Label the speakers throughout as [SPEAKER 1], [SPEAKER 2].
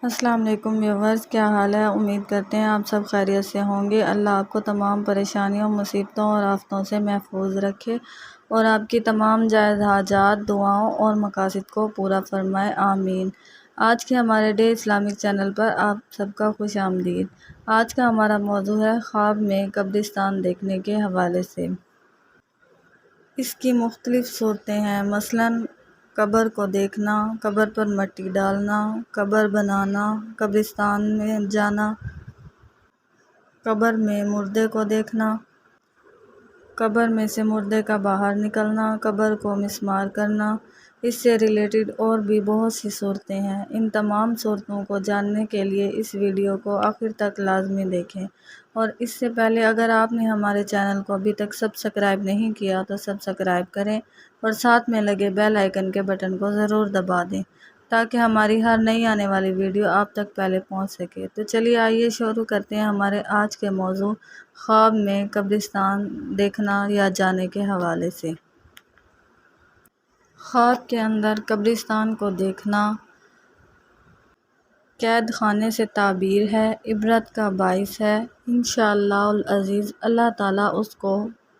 [SPEAKER 1] السلام علیکم ویورز، کیا حال ہے؟ امید کرتے ہیں آپ سب خیریت سے ہوں گے۔ اللہ آپ کو تمام پریشانیوں، مصیبتوں اور آفتوں سے محفوظ رکھے اور آپ کی تمام جائز حاجات، دعاؤں اور مقاصد کو پورا فرمائے، آمین۔ آج کے ہمارے ڈے اسلامک چینل پر آپ سب کا خوش آمدید۔ آج کا ہمارا موضوع ہے خواب میں قبرستان دیکھنے کے حوالے سے۔ اس کی مختلف صورتیں ہیں، مثلاً قبر کو دیکھنا، قبر پر مٹی ڈالنا، قبر بنانا، قبرستان میں جانا، قبر میں مردے کو دیکھنا، قبر میں سے مردے کا باہر نکلنا، قبر کو مسمار کرنا۔ اس سے ریلیٹڈ اور بھی بہت سی صورتیں ہیں۔ ان تمام صورتوں کو جاننے کے لیے اس ویڈیو کو آخر تک لازمی دیکھیں، اور اس سے پہلے اگر آپ نے ہمارے چینل کو ابھی تک سبسکرائب نہیں کیا تو سبسکرائب کریں اور ساتھ میں لگے بیل آئیکن کے بٹن کو ضرور دبا دیں تاکہ ہماری ہر نئی آنے والی ویڈیو آپ تک پہلے پہنچ سکے۔ تو چلیے آئیے شروع کرتے ہیں ہمارے آج کے موضوع خواب میں قبرستان دیکھنا یا جانے کے حوالے سے۔ خواب کے اندر قبرستان کو دیکھنا قید خانے سے تعبیر ہے، عبرت کا باعث ہے۔ انشاءاللہ العزیز اللہ تعالیٰ اس کو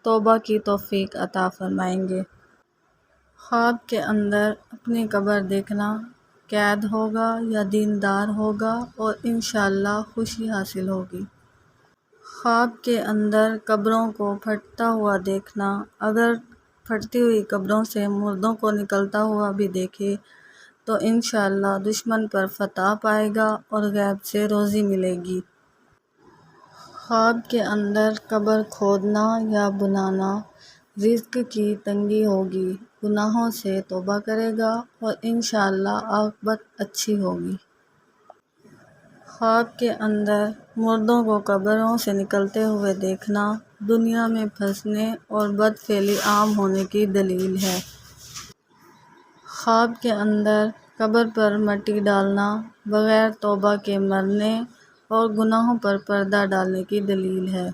[SPEAKER 1] توبہ کی توفیق عطا فرمائیں گے۔ خواب کے اندر اپنی قبر دیکھنا قید ہوگا یا دیندار ہوگا اور انشاءاللہ خوشی حاصل ہوگی۔ خواب کے اندر قبروں کو پھٹتا ہوا دیکھنا، اگر پھٹتی ہوئی قبروں سے مردوں کو نکلتا ہوا بھی دیکھے تو انشاءاللہ دشمن پر فتح پائے گا اور غیب سے روزی ملے گی۔ خواب کے اندر قبر کھودنا یا بنانا، رزق کی تنگی ہوگی، گناہوں سے توبہ کرے گا اور انشاءاللہ عاقبت اچھی ہوگی۔ خواب کے اندر مردوں کو قبروں سے نکلتے ہوئے دیکھنا دنیا میں پھنسنے اور بد فعلی عام ہونے کی دلیل ہے۔ خواب کے اندر قبر پر مٹی ڈالنا بغیر توبہ کے مرنے اور گناہوں پر پردہ ڈالنے کی دلیل ہے۔